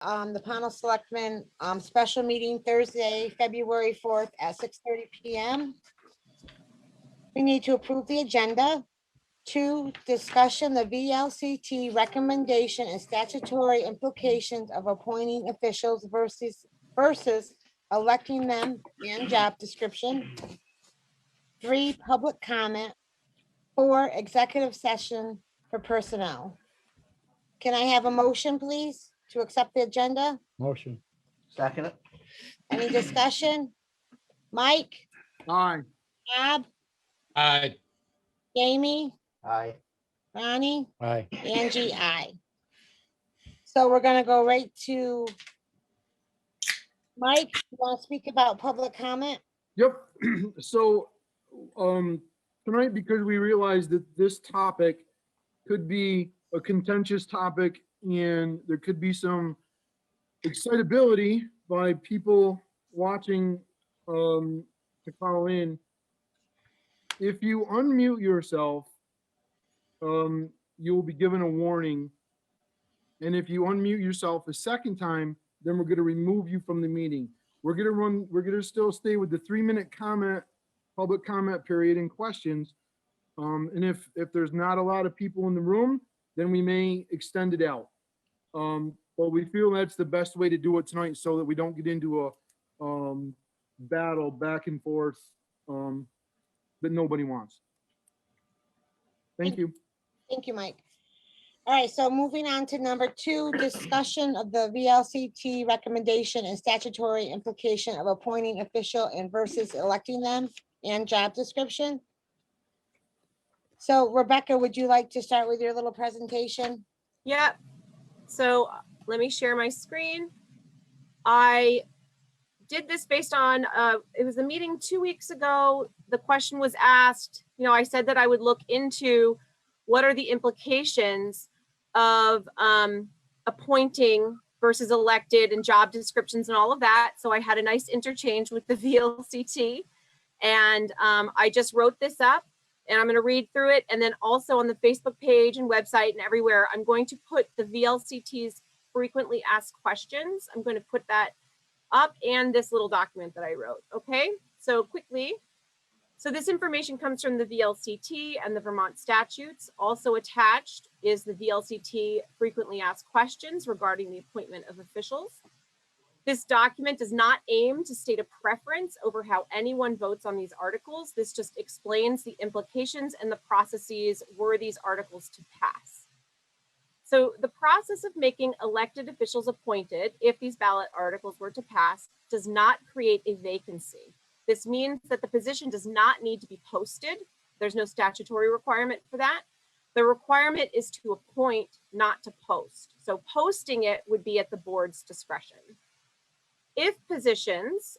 the Pownal Selectmen, special meeting Thursday, February 4th at 6:30 PM. We need to approve the agenda. 2, discussion the VLCT recommendation and statutory implications of appointing officials versus electing them and job description. 3, public comment. 4, executive session for personnel. Can I have a motion, please, to accept the agenda? Motion. Second it. Any discussion? Mike, Aye. Bob, Aye. Jamie, Aye. Ronnie, Aye. Angie, I. So we're gonna go right to Mike. You want to speak about public comment? Yep. So, tonight, because we realized that this topic could be a contentious topic and there could be some excitability by people watching, to call in. If you unmute yourself, you will be given a warning. And if you unmute yourself a second time, then we're going to remove you from the meeting. We're going to still stay with the 3-minute comment, public comment period and questions. And if there's not a lot of people in the room, then we may extend it out. But we feel that's the best way to do it tonight so that we don't get into a battle back and forth that nobody wants. Thank you. Thank you, Mike. All right, so moving on to number 2, discussion of the VLCT recommendation and statutory implication of appointing official and versus electing them and job description. So Rebecca, would you like to start with your little presentation? Yeah. So let me share my screen. I did this based on, it was a meeting 2 weeks ago. The question was asked, I said that I would look into what are the implications of appointing versus elected and job descriptions and all of that. So I had a nice interchange with the VLCT and I just wrote this up and I'm going to read through it. And then also on the Facebook page and website and everywhere, I'm going to put the VLCT's frequently asked questions. I'm going to put that up and this little document that I wrote. Okay, so quickly. So this information comes from the VLCT and the Vermont statutes. Also attached is the VLCT frequently asked questions regarding the appointment of officials. This document does not aim to state a preference over how anyone votes on these articles. This just explains the implications and the processes were these articles to pass. So the process of making elected officials appointed, if these ballot articles were to pass, does not create a vacancy. This means that the position does not need to be posted. There's no statutory requirement for that. The requirement is to appoint, not to post. So posting it would be at the board's discretion. If positions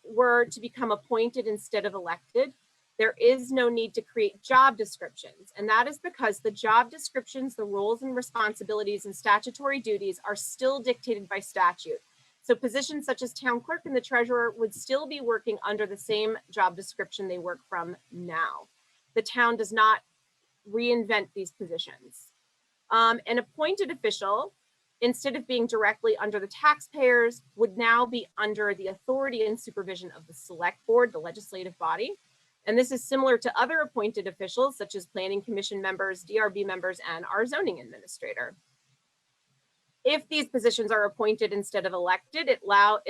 were to become appointed instead of elected, there is no need to create job descriptions. And that is because the job descriptions, the roles and responsibilities and statutory duties are still dictated by statute. So positions such as town clerk and the treasurer would still be working under the same job description they work from now. The town does not reinvent these positions. An appointed official, instead of being directly under the taxpayers, would now be under the authority and supervision of the select board, the legislative body. And this is similar to other appointed officials such as planning commission members, DRB members, and our zoning administrator. If these positions are appointed instead of elected, it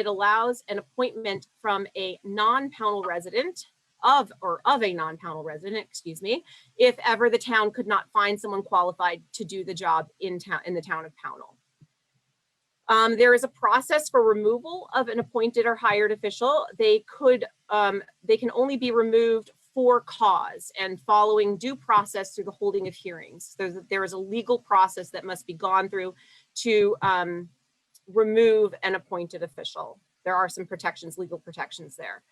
allows an appointment from a non-Pownal resident of a non-Pownal resident, excuse me, if ever the town could not find someone qualified to do the job in the town of Pownal. There is a process for removal of an appointed or hired official. They can only be removed for cause and following due process through the holding of hearings. There is a legal process that must be gone through to remove an appointed official. There are some protections, legal protections there.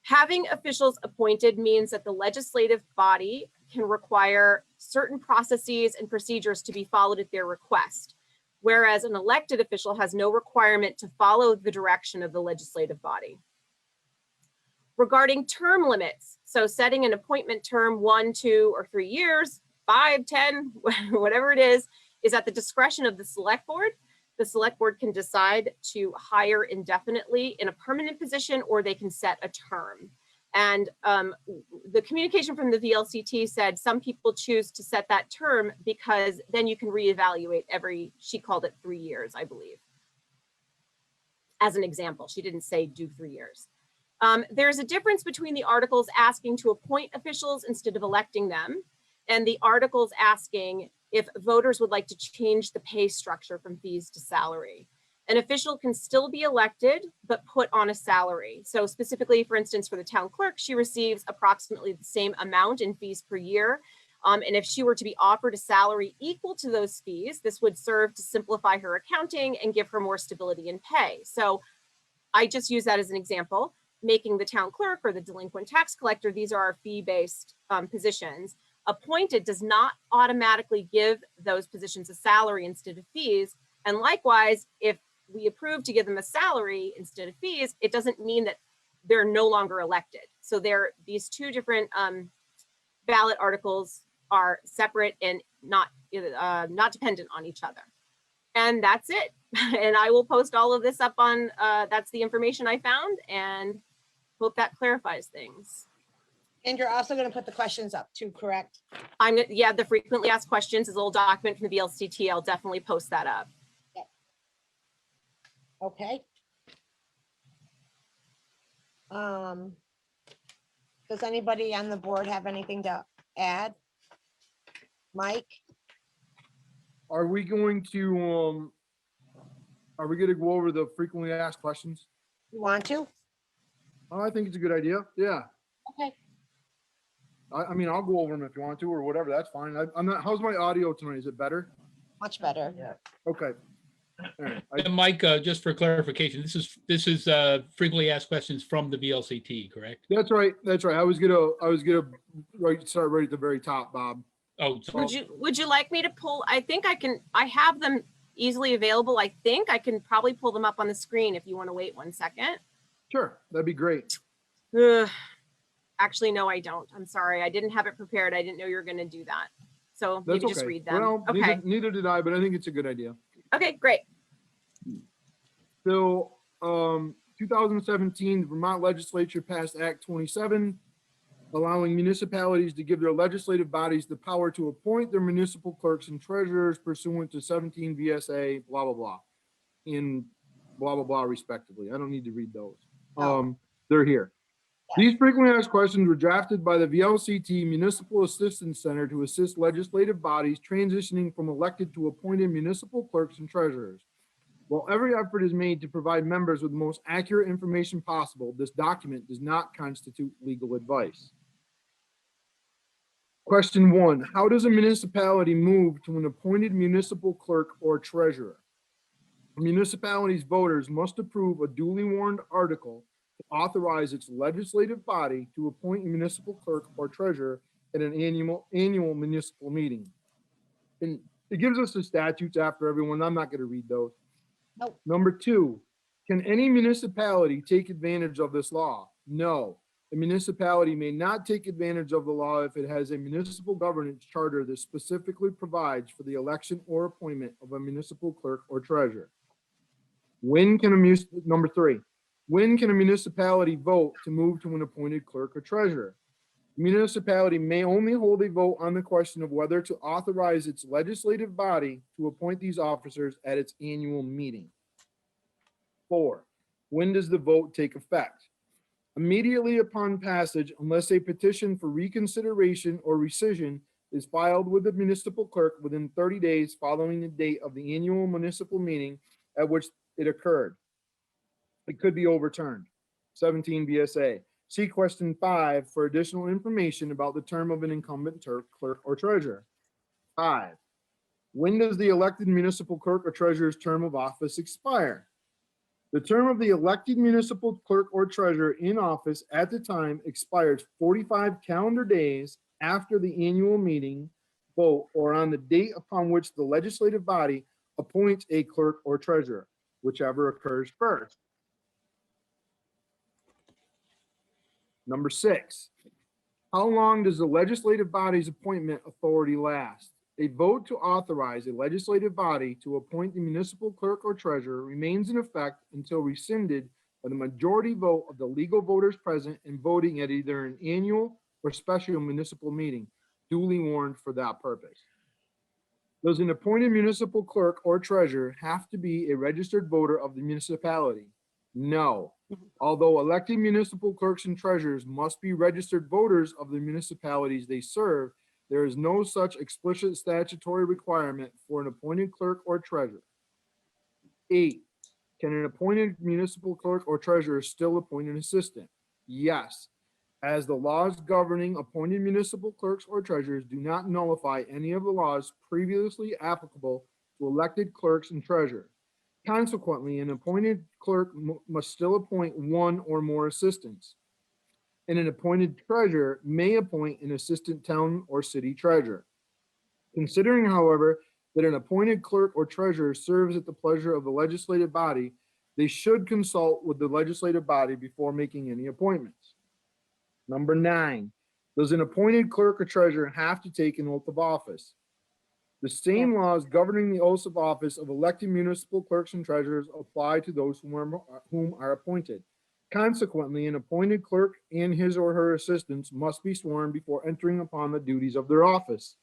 Having officials appointed means that the legislative body can require certain processes and procedures to be followed at their request, whereas an elected official has no requirement to follow the direction of the legislative body. Regarding term limits, so setting an appointment term 1, 2, or 3 years, 5, 10, whatever it is at the discretion of the select board. the select board can decide to hire indefinitely in a permanent position, or they can set a term. And the communication from the VLCT said some people choose to set that term because then you can reevaluate every, she called it 3 years, I believe. As an example, she didn't say do 3 years. There's a difference between the articles asking to appoint officials instead of electing them, and the articles asking if voters would like to change the pay structure from fees to salary. An official can still be elected, but put on a salary. So specifically, for instance, for the town clerk, she receives approximately the same amount in fees per year. And if she were to be offered a salary equal to those fees, this would serve to simplify her accounting and give her more stability in pay. So I just use that as an example. Making the town clerk or the delinquent tax collector, these are our fee-based positions. Appointed does not automatically give those positions a salary instead of fees. And likewise, if we approve to give them a salary instead of fees, it doesn't mean that they're no longer elected. So these two different ballot articles are separate and not dependent on each other. And that's it. And I will post all of this up on, that's the information I found, and hope that clarifies things. And you're also going to put the questions up too, correct? Yeah, the frequently asked questions is a little document from the VLCT. I'll definitely post that up. Okay. Does anybody on the board have anything to add? Mike? Are we going to go over the frequently asked questions? You want to? I think it's a good idea. Yeah. Okay. I mean, I'll go over them if you want to, or whatever. That's fine. I'm not, how's my audio tonight? Is it better? Much better. Yeah. Okay. All right. And Mike, just for clarification, this is frequently asked questions from the VLCT, correct? That's right. That's right. I was gonna start right at the very top, Bob. Oh, so Would you like me to pull? I think I have them easily available. I think I can probably pull them up on the screen if you want to wait 1 second. Sure, that'd be great. Actually, no, I don't. I'm sorry. I didn't have it prepared. I didn't know you were going to do that. So That's maybe okay. just read them. Well, Okay. neither did I, but I think it's a good idea. Okay, great. So, 2017, the Vermont Legislature passed Act 27, allowing municipalities to give their legislative bodies the power to appoint their municipal clerks and treasurers pursuant to 17 VSA, blah, blah, blah, in blah, blah, blah, respectively. I don't need to read those. They're here. These frequently asked questions were drafted by the VLCT Municipal Assistance Center to assist legislative bodies transitioning from elected to appointed municipal clerks and treasurers. While every effort is made to provide members with the most accurate information possible, this document does not constitute legal advice. Question 1, how does a municipality move to an appointed municipal clerk or treasurer? A municipality's voters must approve a duly warned article to authorize its legislative body to appoint a municipal clerk or treasurer at an annual municipal meeting. And it gives us the statutes after everyone. I'm not going to read those. Nope. Number 2, can any municipality take advantage of this law? No. A municipality may not take advantage of the law if it has a municipal governance charter that specifically provides for the election or appointment of a municipal clerk or treasurer. Number 3, when can a municipality vote to move to an appointed clerk or treasurer? The municipality may only hold a vote on the question of whether to authorize its legislative body to appoint these officers at its annual meeting. 4, when does the vote take effect? Immediately upon passage, unless a petition for reconsideration or rescission is filed with the municipal clerk within 30 days following the date of the annual municipal meeting at which it occurred. It could be overturned. 17 VSA. See question 5 for additional information about the term of an incumbent clerk or treasurer. 5, when does the elected municipal clerk or treasurer's term of office expire? The term of the elected municipal clerk or treasurer in office at the time expires 45 calendar days after the annual meeting vote or on the date upon which the legislative body appoints a clerk or treasurer, whichever occurs first. Number 6, how long does the legislative body's appointment authority last? A vote to authorize a legislative body to appoint the municipal clerk or treasurer remains in effect until rescinded by the majority vote of the legal voters present and voting at either an annual or special municipal meeting duly warned for that purpose. Does an appointed municipal clerk or treasurer have to be a registered voter of the municipality? No. Although elected municipal clerks and treasurers must be registered voters of the municipalities they serve, there is no such explicit statutory requirement for an appointed clerk or treasurer. 8, can an appointed municipal clerk or treasurer still appoint an assistant? Yes, as the laws governing appointed municipal clerks or treasurers do not nullify any of the laws previously applicable to elected clerks and treasurers. Consequently, an appointed clerk must still appoint one or more assistants, and an appointed treasurer may appoint an assistant town or city treasurer. Considering, however, that an appointed clerk or treasurer serves at the pleasure of the legislative body, they should consult with the legislative body before making any appointments. Number 9, does an appointed clerk or treasurer have to take an oath of office? The same laws governing the oaths of office of elected municipal clerks and treasurers apply to those whom are appointed. Consequently, an appointed clerk and his or her assistants must be sworn before entering upon the duties of their office.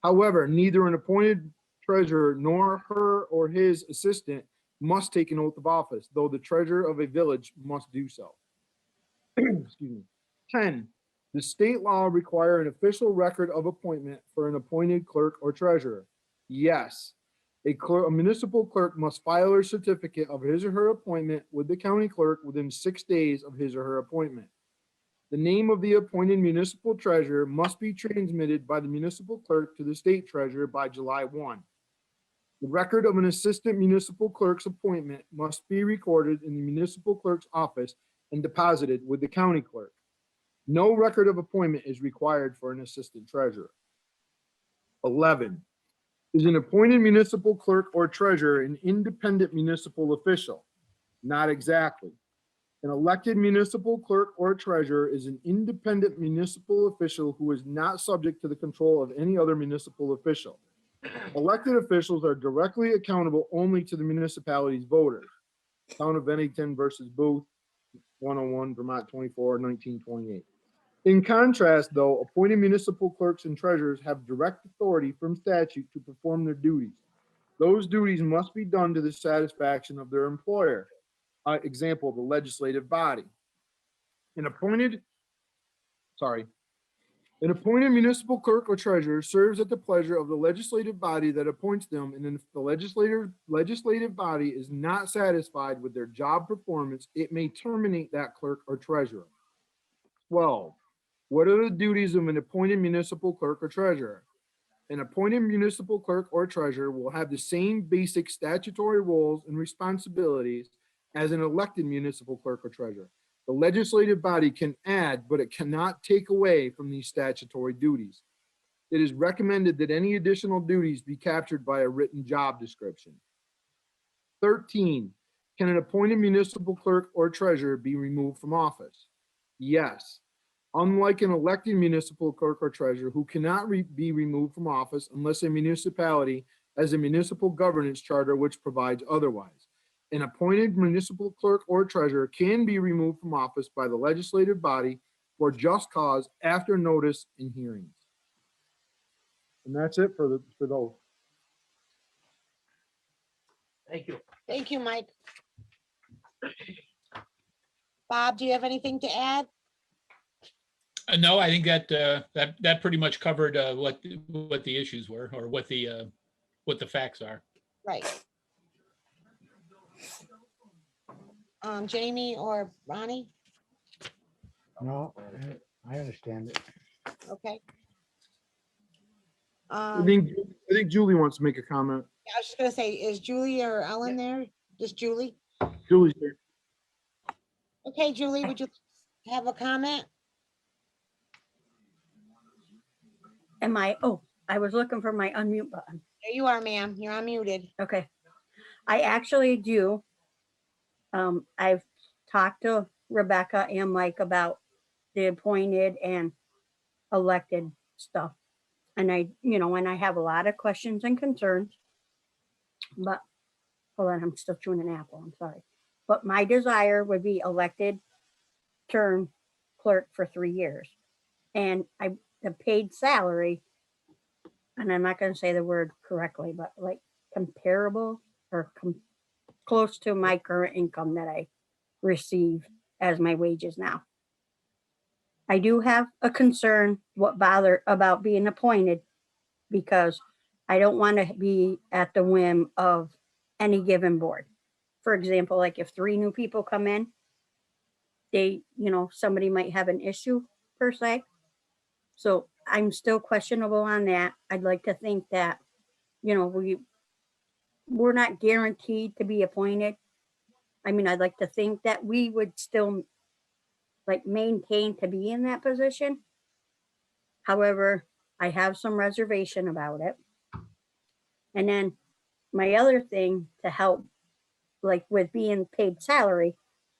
However, neither an appointed treasurer nor her or his assistant must take an oath of office, though the treasurer of a village must do so. Excuse me. 10, does state law require an official record of appointment for an appointed clerk or treasurer? Yes. A municipal clerk must file a certificate of his or her appointment with the county clerk within 6 days of his or her appointment. The name of the appointed municipal treasurer must be transmitted by the municipal clerk to the state treasurer by July 1. The record of an assistant municipal clerk's appointment must be recorded in the municipal clerk's office and deposited with the county clerk. No record of appointment is required for an assistant treasurer. 11, is an appointed municipal clerk or treasurer an independent municipal official? Not exactly. An elected municipal clerk or treasurer is an independent municipal official who is not subject to the control of any other municipal official. Elected officials are directly accountable only to the municipality's voters. Town of Bennington versus Booth, 101, Vermont 24, 1928. In contrast, though, appointed municipal clerks and treasurers have direct authority from statute to perform their duties. Those duties must be done to the satisfaction of their employer. Example, the legislative body. An appointed municipal clerk or treasurer serves at the pleasure of the legislative body that appoints them, and if the legislative body is not satisfied with their job performance, it may terminate that clerk or treasurer. 12. What are the duties of an appointed municipal clerk or treasurer? An appointed municipal clerk or treasurer will have the same basic statutory roles and responsibilities as an elected municipal clerk or treasurer. The legislative body can add, but it cannot take away from these statutory duties. It is recommended that any additional duties be captured by a written job description. 13, can an appointed municipal clerk or treasurer be removed from office? Yes. Unlike an elected municipal clerk or treasurer who cannot be removed from office unless a municipality has a municipal governance charter which provides otherwise. An appointed municipal clerk or treasurer can be removed from office by the legislative body for just cause after notice and hearings. And that's it for those. Thank you. Thank you, Mike. Bob, do you have anything to add? No, I think that pretty much covered what the issues were, or what the facts are. Right. Jamie or Ronnie? No, I understand it. Okay. I I think Julie wants to make a comment. was just gonna say, is Julie or Ellen there? Just Julie? Julie's here. Okay, Julie, would you have a comment? I was looking for my unmute button. There you are, ma'am. You're unmuted. Okay. I actually do. I've talked to Rebecca and Mike about the appointed and elected stuff. And and I have a lot of questions and concerns. But, hold on, I'm still chewing an apple, I'm sorry. But my desire would be elected term clerk for 3 years. And the paid salary, and I'm not gonna say the word correctly, but like comparable or close to my current income that I receive as my wages now. I do have a concern about being appointed because I don't want to be at the whim of any given board. For example, like if 3 new people come in, somebody might have an issue per se. So I'm still questionable on that. I'd like to think that, we're not guaranteed to be appointed. I mean, I'd like to think that we would still like maintain to be in that position. However, I have some reservation about it. And then my other thing to help, like with being paid salary,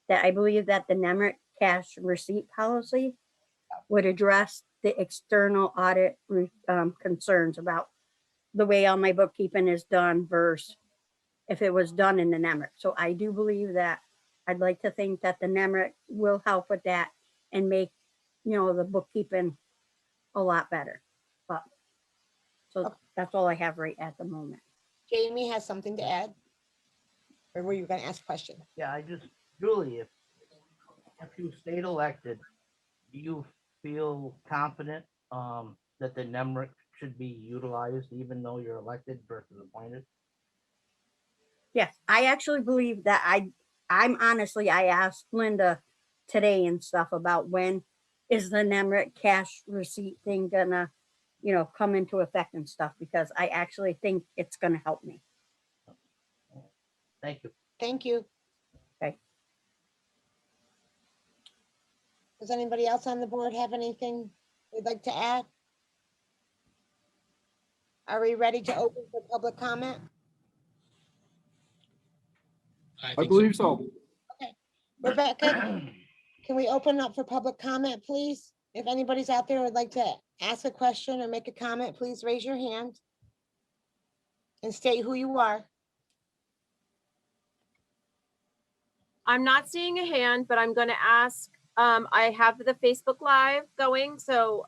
that I believe that the NEMRIC cash receipt policy would address the external audit concerns about the way all my bookkeeping is done versus if it was done in the NEMRIC. So I do believe that I'd like to think that the NEMRIC will help with that and make, the bookkeeping a lot better. But so that's all I have right at the moment. Jamie has something to add? Or were you gonna ask a question? Yeah, Julie, if you stayed elected, do you feel confident that the NEMRIC should be utilized even though you're elected versus appointed? Yes, I actually believe that I'm honestly, I asked Linda today and stuff about when is the NEMRIC cash receipt thing gonna, come into effect and stuff, because I actually think it's gonna help me. Thank you. Thank you. Okay. Does anybody else on the board have anything they'd like to add? Are we ready to open for public comment? I I think so. believe so. Rebecca, can we open up for public comment, please? If anybody's out there who would like to ask a question or make a comment, please raise your hand and state who you are. I'm not seeing a hand, but I'm going to ask, I have the Facebook Live going. So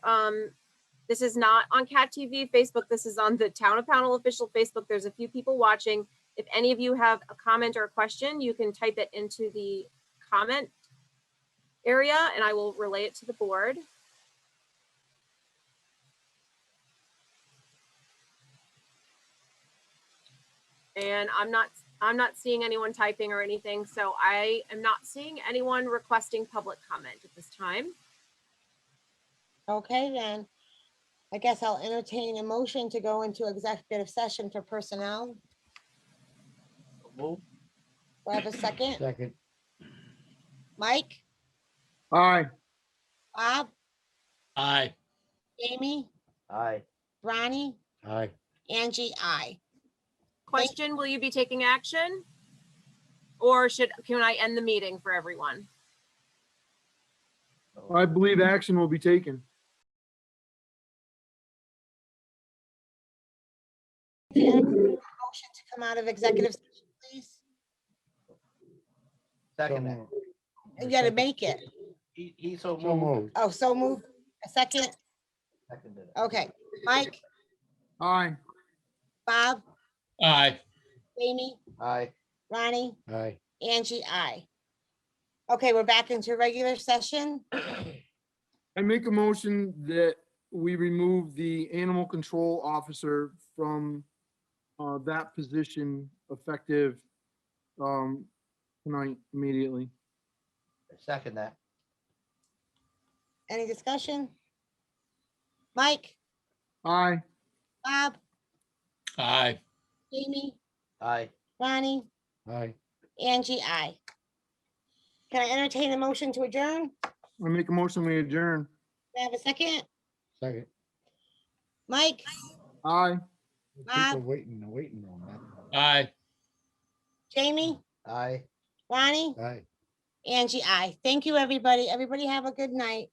this is not on Cat TV Facebook. This is on the Town of Pownal official Facebook. There's a few people watching. If any of you have a comment or a question, you can type it into the comment area and I will relay it to the board. And I'm not seeing anyone typing or anything, so I am not seeing anyone requesting public comment at this time. Okay, then. I guess I'll entertain a motion to go into executive session for personnel. Move. Do I have a second? Second. Mike, Aye. Bob, Aye. Jamie, Aye. Ronnie, Aye. Angie, I. Question, will you be taking action? Or can I end the meeting for everyone? I believe action will be taken. Motion to come out of executive session, please. Second. that. You gotta make it. He so So moved. moved. Oh, so move. A second. Seconded it. Okay. Mike, Aye. Bob, Aye. Jamie, Aye. Ronnie, Aye. Angie, I. Okay, we're back into regular session. I make a motion that we remove the animal control officer from that position effective tonight immediately. Second that. Any discussion? Mike, Aye. Bob, Aye. Jamie, Aye. Ronnie, Aye. Angie, I. Can I entertain a motion to adjourn? I make a motion, we adjourn. Do I have a second? Second. Mike, Aye. People waiting on that. Aye. Jamie, Aye. Ronnie, Aye. Angie, I. Thank you, everybody. Everybody have a good night.